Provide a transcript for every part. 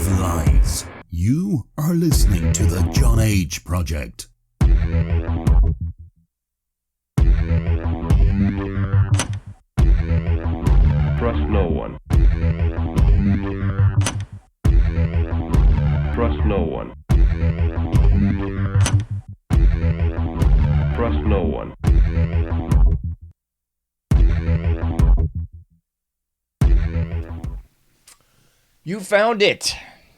of lies. You are listening to the JohnAge Project. Trust no one. Trust no one. Trust no one. You found it.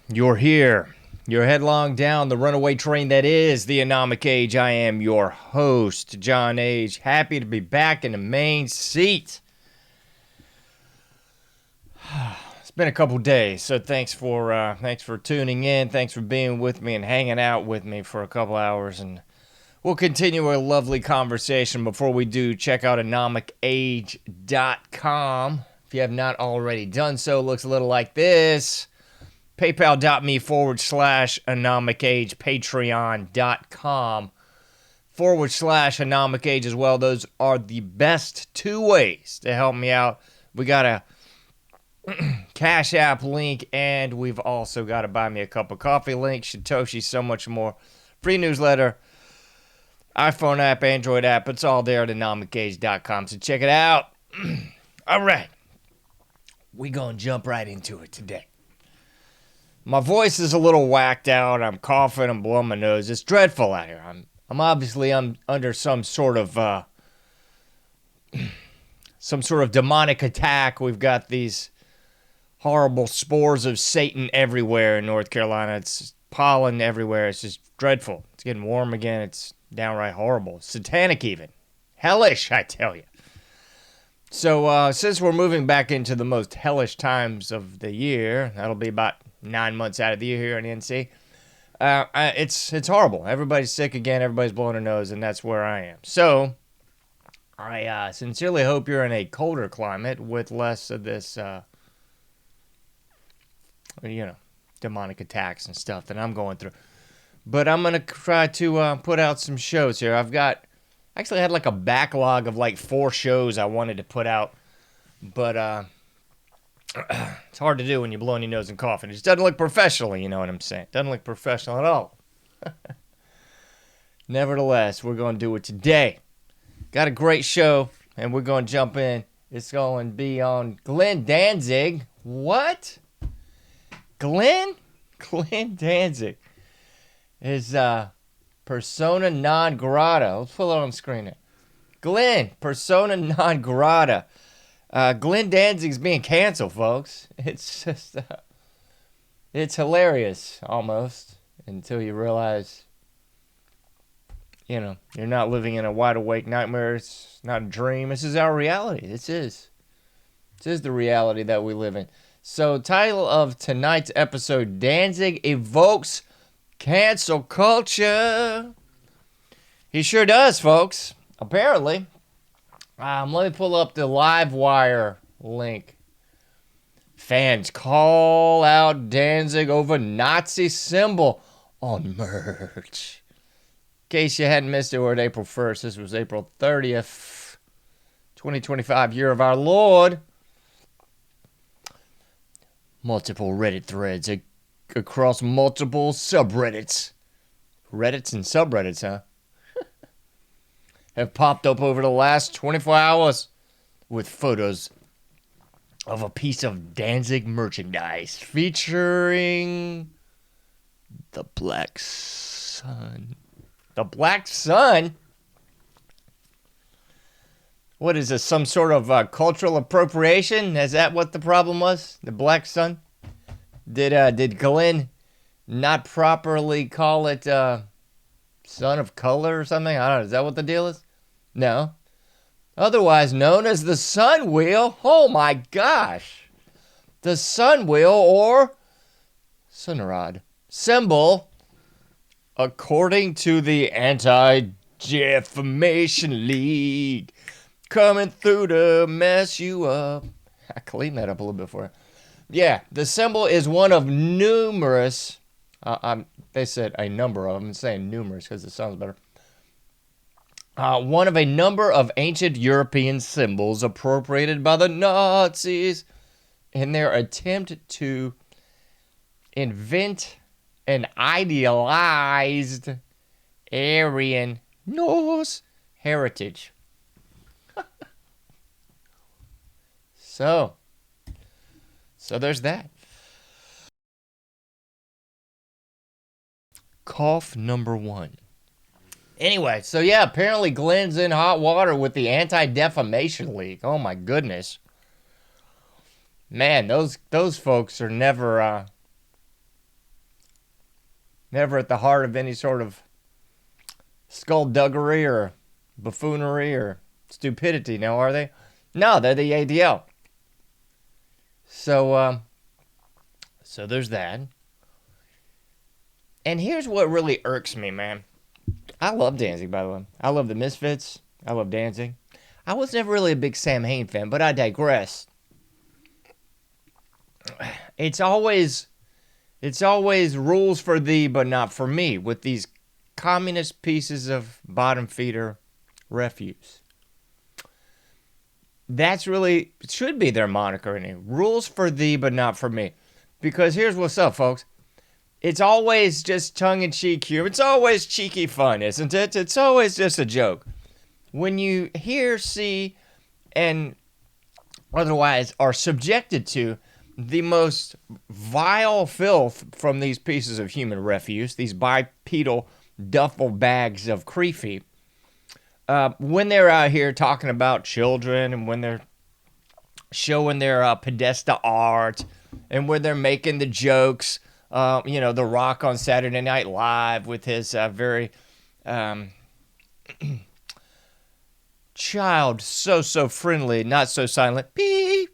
You're here. You're headlong down the runaway train that is the AnomicAge. I am your host, JohnAge. Happy to be back in the main seat. It's been a couple days, so thanks for tuning in. Thanks for being with me and hanging out with me for a couple hours, and we'll continue a lovely conversation. Before we do, check out AnomicAge.com. If you have not already done so, it looks a little like this. PayPal.me/AnomicAge, Patreon.com/AnomicAge as well. Those are the best two ways to help me out. We got a Cash App link, and we've also got a Buy Me a Cup of Coffee link. Satoshi, so much more. Free newsletter, iPhone app, Android app. It's all there at AnomicAge.com, so check it out. All right. We're going to jump right into it today. My voice is a little whacked out. I'm coughing. I'm blowing my nose. It's dreadful out here. I'm obviously under some sort of demonic attack. We've got these horrible spores of Satan everywhere in North Carolina. It's pollen everywhere. It's just dreadful. It's getting warm again. It's downright horrible. Satanic even. Hellish, I tell you. So since we're moving back into the most hellish times of the year, that'll be about 9 months out of the year here in NC, it's horrible. Everybody's sick again. Everybody's blowing their nose, and that's where I am. So I sincerely hope you're in a colder climate with less of this, demonic attacks and stuff that I'm going through. But I'm going to try to put out some shows here. I actually had like a backlog of like 4 shows I wanted to put out, but it's hard to do when you're blowing your nose and coughing. It just doesn't look professional, you know what I'm saying? Doesn't look professional at all. Nevertheless, we're going to do it today. Got a great show, and we're going to jump in. It's going to be on Glenn Danzig. What? Glenn Danzig is persona non grata. Let's pull it on the screen here. Glenn, persona non grata. Glenn Danzig's being canceled, folks. It's just, it's hilarious, almost, until you realize, you're not living in a wide-awake nightmare. It's not a dream. This is our reality. This is the reality that we live in. So, title of tonight's episode, Danzig evokes cancel culture. He sure does, folks. Apparently. Let me pull up the Livewire link. Fans call out Danzig over Nazi symbol on merch. In case you hadn't missed it, we're at April 1st. This was April 30th, 2025, year of our Lord. Multiple Reddit threads across multiple subreddits. Reddits and subreddits, huh? Have popped up over the last 24 hours with photos of a piece of Danzig merchandise featuring the Black Sun. The Black Sun? What is this, some sort of cultural appropriation? Is that what the problem was? The Black Sun? Did Glenn not properly call it Son of Color or something? I don't know. Is that what the deal is? No. Otherwise known as the Sun Wheel. Oh my gosh. The Sun Wheel or Sunrod symbol, according to the Anti-Defamation League, coming through to mess you up. I cleaned that up a little bit for you. Yeah, the symbol is one of numerous. They said a number of them. I'm saying numerous because it sounds better. One of a number of ancient European symbols appropriated by the Nazis in their attempt to invent an idealized Aryan Norse heritage. So there's that. Cough number 1. Anyway, so yeah, apparently Glenn's in hot water with the Anti-Defamation League. Oh my goodness. Man, those folks are never at the heart of any sort of skullduggery or buffoonery or stupidity, now are they? No, they're the ADL. So there's that. And here's what really irks me, man. I love Danzig, by the way. I love the Misfits. I love Danzig. I was never really a big Sam Hain fan, but I digress. It's always rules for thee, but not for me, with these communist pieces of bottom feeder refuse. That's really, should be their moniker anyway. Rules for thee, but not for me. Because here's what's up, folks. It's always just tongue-in-cheek humor. It's always cheeky fun, isn't it? It's always just a joke. When you hear, see, and otherwise are subjected to the most vile filth from these pieces of human refuse, these bipedal duffel bags of creepy, when they're out here talking about children and when they're showing their Podesta art and when they're making the jokes, The Rock on Saturday Night Live with his very child, so friendly, not so silent, beep,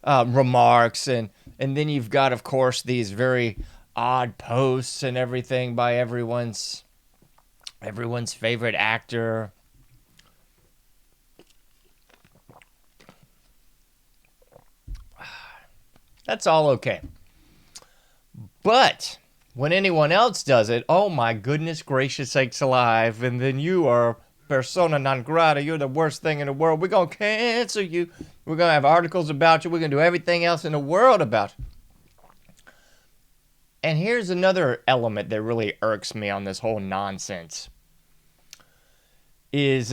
remarks, and then you've got, of course, these very odd posts and everything by everyone's favorite actor. That's all okay. But when anyone else does it, oh my goodness gracious sakes alive, and then you are persona non grata, you're the worst thing in the world, we're going to cancel you, we're going to have articles about you, we're going to do everything else in the world about you. And here's another element that really irks me on this whole nonsense. Is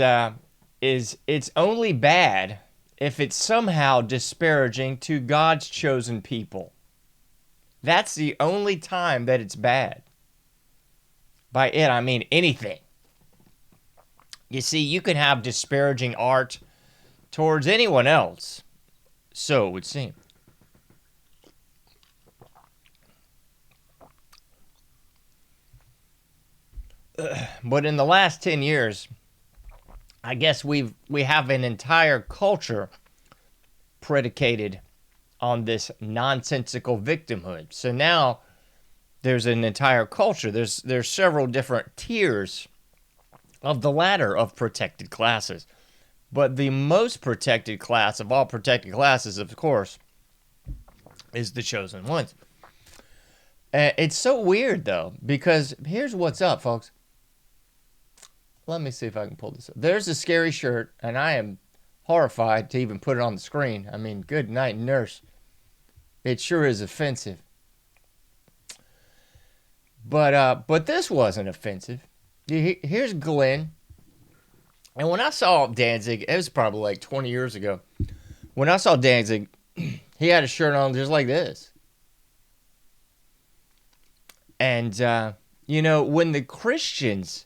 it's only bad if it's somehow disparaging to God's chosen people. That's the only time that it's bad. By it, I mean anything. You see, you can have disparaging art towards anyone else. So it would seem. But in the last 10 years, I guess we have an entire culture predicated on this nonsensical victimhood. So now there's an entire culture. There's several different tiers of the ladder of protected classes. But the most protected class of all protected classes, of course, is the chosen ones. It's so weird, though, because here's what's up, folks. Let me see if I can pull this up. There's a scary shirt, and I am horrified to even put it on the screen. I mean, good night, nurse. It sure is offensive. But this wasn't offensive. Here's Glenn. And when I saw Danzig, it was probably like 20 years ago. When I saw Danzig, he had a shirt on just like this. And, when the Christians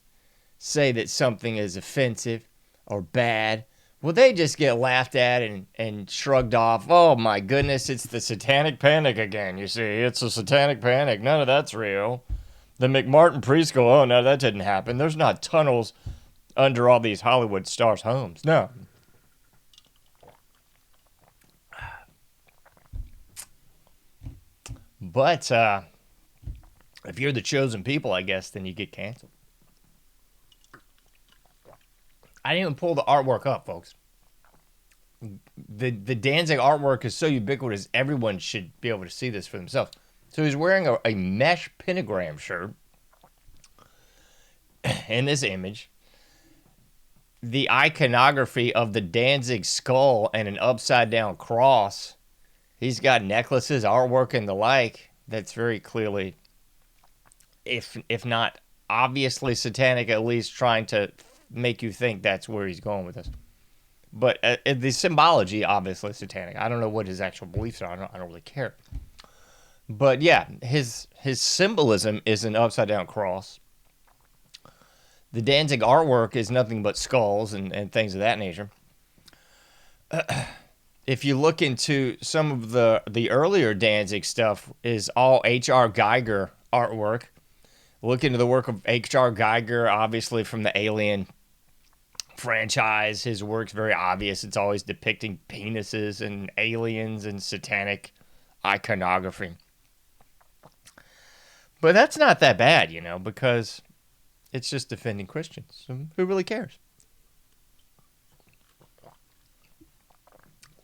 say that something is offensive or bad, well, they just get laughed at and shrugged off. Oh, my goodness, it's the satanic panic again, you see. It's a satanic panic. None of that's real. The McMartin preschool, oh, no, that didn't happen. There's not tunnels under all these Hollywood stars' homes. No. But if you're the chosen people, I guess, then you get canceled. I didn't even pull the artwork up, folks. The Danzig artwork is so ubiquitous, everyone should be able to see this for themselves. So he's wearing a mesh pentagram shirt in this image. The iconography of the Danzig skull and an upside-down cross. He's got necklaces, artwork, and the like. that's very clearly, if not obviously satanic, at least trying to make you think that's where he's going with this. But the symbology, obviously satanic. I don't know what his actual beliefs are. I don't really care. But yeah, his symbolism is an upside down cross. The Danzig artwork is nothing but skulls and things of that nature. If you look into some of the earlier Danzig stuff, is all H.R. Geiger artwork. Look into the work of H.R. Geiger, obviously from the Alien franchise. His work's very obvious. It's always depicting penises and aliens and satanic iconography. But that's not that bad, because it's just defending Christians. So who really cares?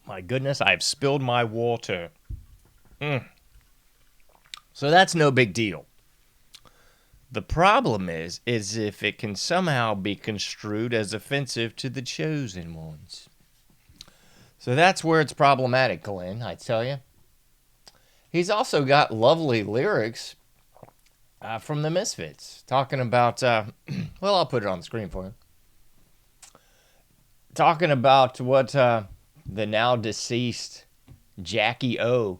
My goodness, I've spilled my water. So that's no big deal. The problem is if it can somehow be construed as offensive to the chosen ones. So that's where it's problematic, Glenn, I tell you. He's also got lovely lyrics from the Misfits, talking about, well, I'll put it on the screen for you. Talking about what the now deceased Jackie O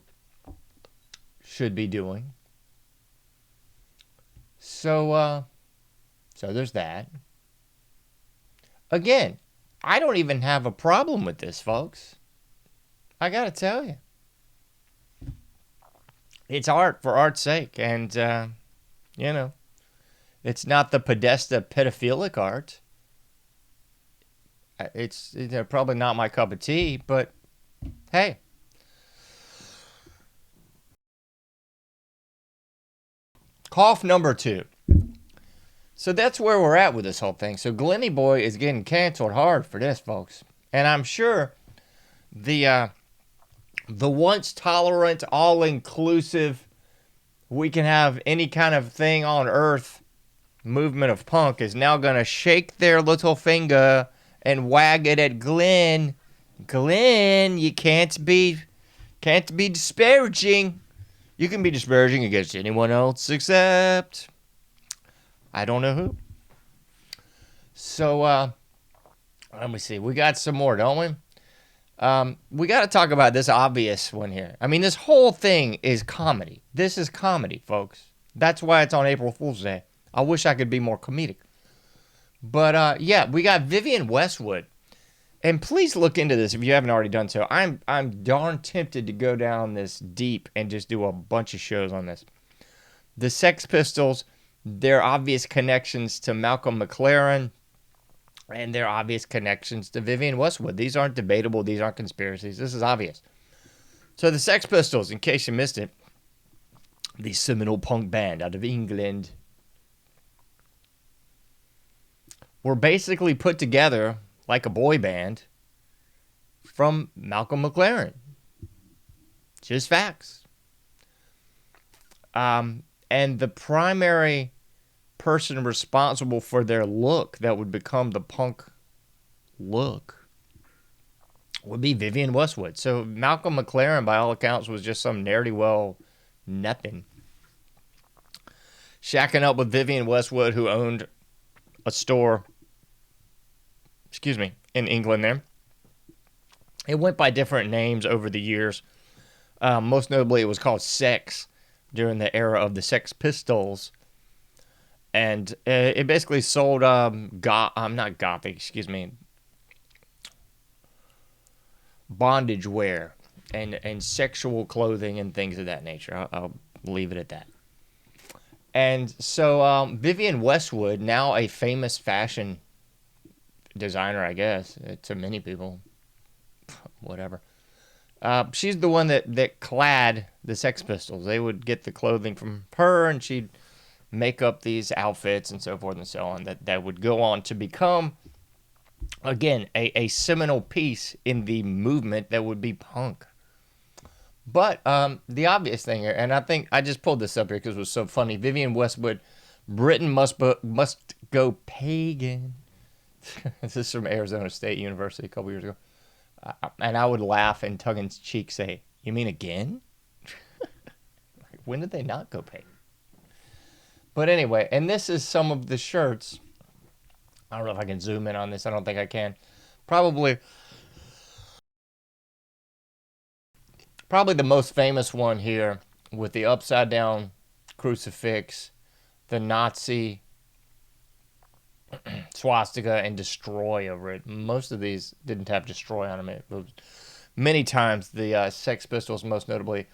should be doing. So there's that. Again, I don't even have a problem with this, folks. I gotta tell you. It's art for art's sake, and, it's not the Podesta pedophilic art. It's probably not my cup of tea, but hey. Cough number 2. So that's where we're at with this whole thing. So Glenny Boy is getting canceled hard for this, folks. And I'm sure the once tolerant, all-inclusive, we can have any kind of thing on earth movement of punk is now going to shake their little finger and wag it at Glenn. Glenn, you can't be disparaging. You can be disparaging against anyone else except I don't know who. So let me see. We got some more, don't we? We got to talk about this obvious one here. I mean, this whole thing is comedy. This is comedy, folks. That's why it's on April Fool's Day. I wish I could be more comedic. But yeah, we got Vivienne Westwood. And please look into this if you haven't already done so. I'm darn tempted to go down this deep and just do a bunch of shows on this. The Sex Pistols, their obvious connections to Malcolm McLaren, and their obvious connections to Vivienne Westwood. These aren't debatable. These aren't conspiracies. This is obvious. So the Sex Pistols, in case you missed it, the seminal punk band out of England, were basically put together like a boy band from Malcolm McLaren. Just facts. And the primary person responsible for their look that would become the punk look would be Vivienne Westwood. So Malcolm McLaren, by all accounts, was just some ne'er-do-well nothing. Shacking up with Vivienne Westwood, who owned a store, in England there. It went by different names over the years. Most notably, it was called Sex during the era of the Sex Pistols. And it basically sold, bondage wear and sexual clothing and things of that nature. I'll leave it at that. And so Vivienne Westwood, now a famous fashion designer, I guess, to many people, whatever. She's the one that clad the Sex Pistols. They would get the clothing from her, and she'd make up these outfits and so forth and so on that would go on to become, again, a seminal piece in the movement that would be punk. But the obvious thing here, and I think I just pulled this up here because it was so funny. Vivienne Westwood, Britain must go pagan. This is from Arizona State University a couple years ago. And I would laugh and tongue-in-cheek say, "You mean again?" When did they not go pagan? But anyway, and this is some of the shirts. I don't know if I can zoom in on this. I don't think I can. Probably the most famous one here with the upside down crucifix, the Nazi swastika, and destroy over it. Most of these didn't have destroy on them. It was, many times the Sex Pistols, most notably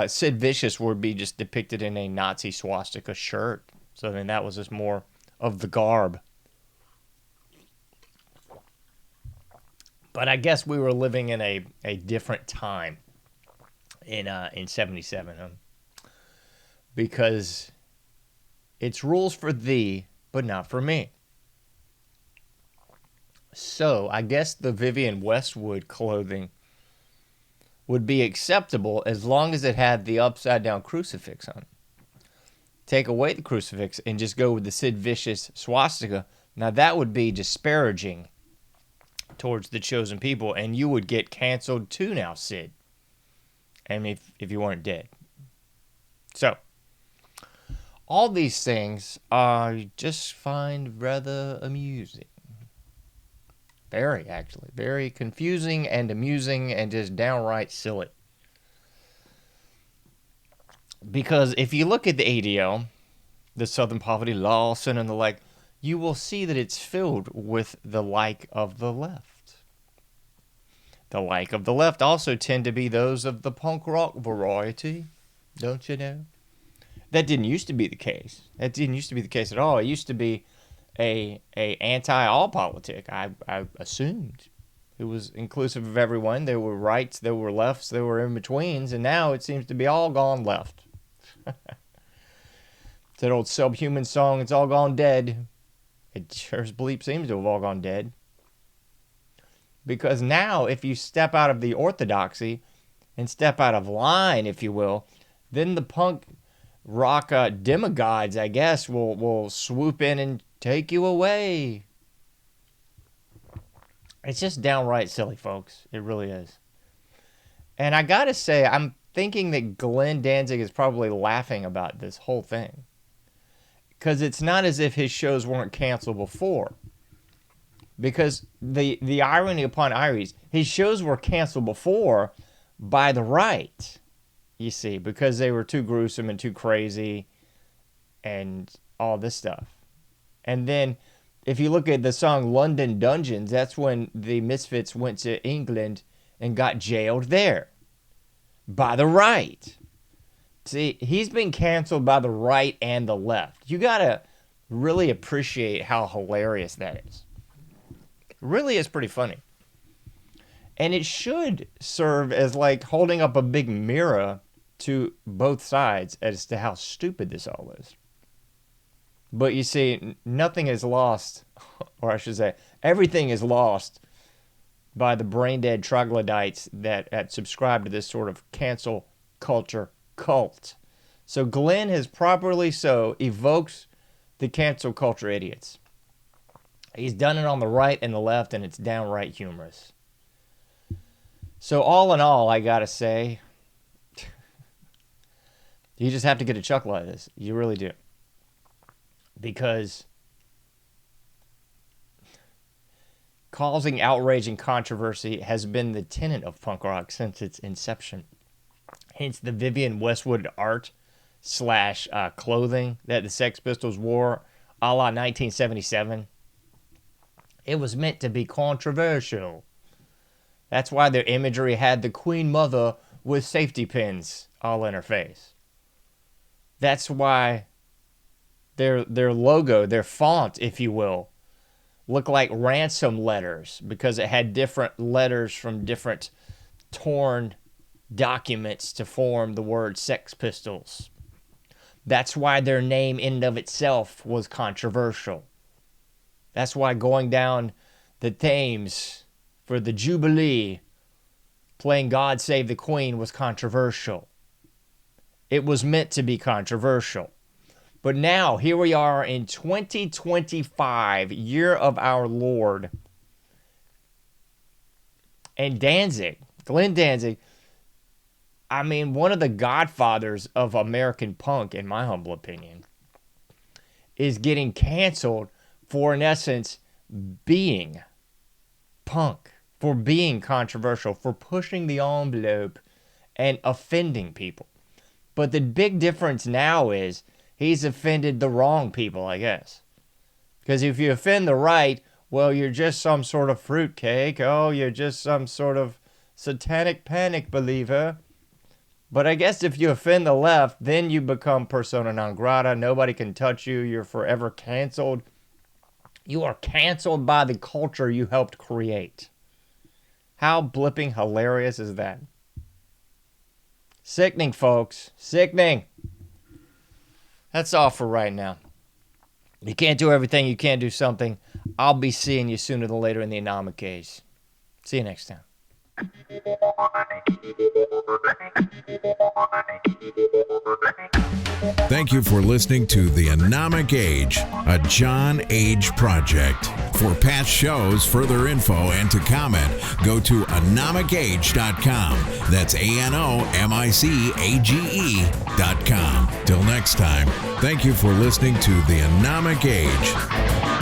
Sid Vicious, would be just depicted in a Nazi swastika shirt. So then that was just more of the garb. But I guess we were living in a different time in 77, because it's rules for thee, but not for me. So I guess the Vivienne Westwood clothing would be acceptable as long as it had the upside down crucifix on it. Take away the crucifix and just go with the Sid Vicious swastika. Now that would be disparaging towards the chosen people, and you would get canceled too now, Sid. I mean, if you weren't dead. So, all these things I just find rather amusing. Very, actually. Very confusing and amusing and just downright silly. Because if you look at the ADL, the Southern Poverty Law Center and the like, you will see that it's filled with the like of the left. The like of the left also tend to be those of the punk rock variety, don't you know? That didn't used to be the case. That didn't used to be the case at all. It used to be a anti-all politic, I assumed. It was inclusive of everyone. There were rights, there were lefts, there were in-betweens, and now it seems to be all gone left. It's that old Subhuman song, it's all gone dead. It sure as bleep seems to have all gone dead. Because now, if you step out of the orthodoxy and step out of line, if you will, then the punk rock demigods, I guess, will swoop in and take you away. It's just downright silly, folks. It really is. And I gotta say, I'm thinking that Glenn Danzig is probably laughing about this whole thing. Because it's not as if his shows weren't canceled before. Because the irony upon ironies, his shows were canceled before by the right, you see, because they were too gruesome and too crazy and all this stuff. And then if you look at the song London Dungeons, that's when the Misfits went to England and got jailed there by the right. See, he's been canceled by the right and the left. You gotta really appreciate how hilarious that is. It really is pretty funny. And it should serve as like holding up a big mirror to both sides as to how stupid this all is. But you see, nothing is lost, or I should say, everything is lost by the brain-dead troglodytes that subscribe to this sort of cancel culture cult. So Glenn has properly so evoked the cancel culture idiots. He's done it on the right and the left, and it's downright humorous. So all in all, I gotta say, you just have to get a chuckle out of this. You really do. Because causing outrage and controversy has been the tenet of punk rock since its inception. Hence the Vivienne Westwood art / clothing that the Sex Pistols wore a la 1977. It was meant to be controversial. That's why their imagery had the Queen Mother with safety pins all in her face. That's why their logo, their font, if you will, looked like ransom letters because it had different letters from different torn documents to form the word Sex Pistols. That's why their name in and of itself was controversial. That's why going down the Thames for the Jubilee, playing God Save the Queen, was controversial. It was meant to be controversial. But now, here we are in 2025, year of our Lord. And Danzig, Glenn Danzig, I mean, one of the godfathers of American punk, in my humble opinion, is getting canceled for, in essence, being punk, for being controversial, for pushing the envelope and offending people. But the big difference now is he's offended the wrong people, I guess. Because if you offend the right, well, you're just some sort of fruitcake. Oh, you're just some sort of satanic panic believer. But I guess if you offend the left, then you become persona non grata. Nobody can touch you. You're forever canceled. You are canceled by the culture you helped create. How blipping hilarious is that? Sickening, folks. Sickening. That's all for right now. You can't do everything. You can't do something. I'll be seeing you sooner than later in the AnomicAge. See you next time. Thank you for listening to the AnomicAge, a JohnAge project. For past shows, further info, and to comment, go to AnomicAge.com. That's AnomicAge.com. Till next time, thank you for listening to the AnomicAge.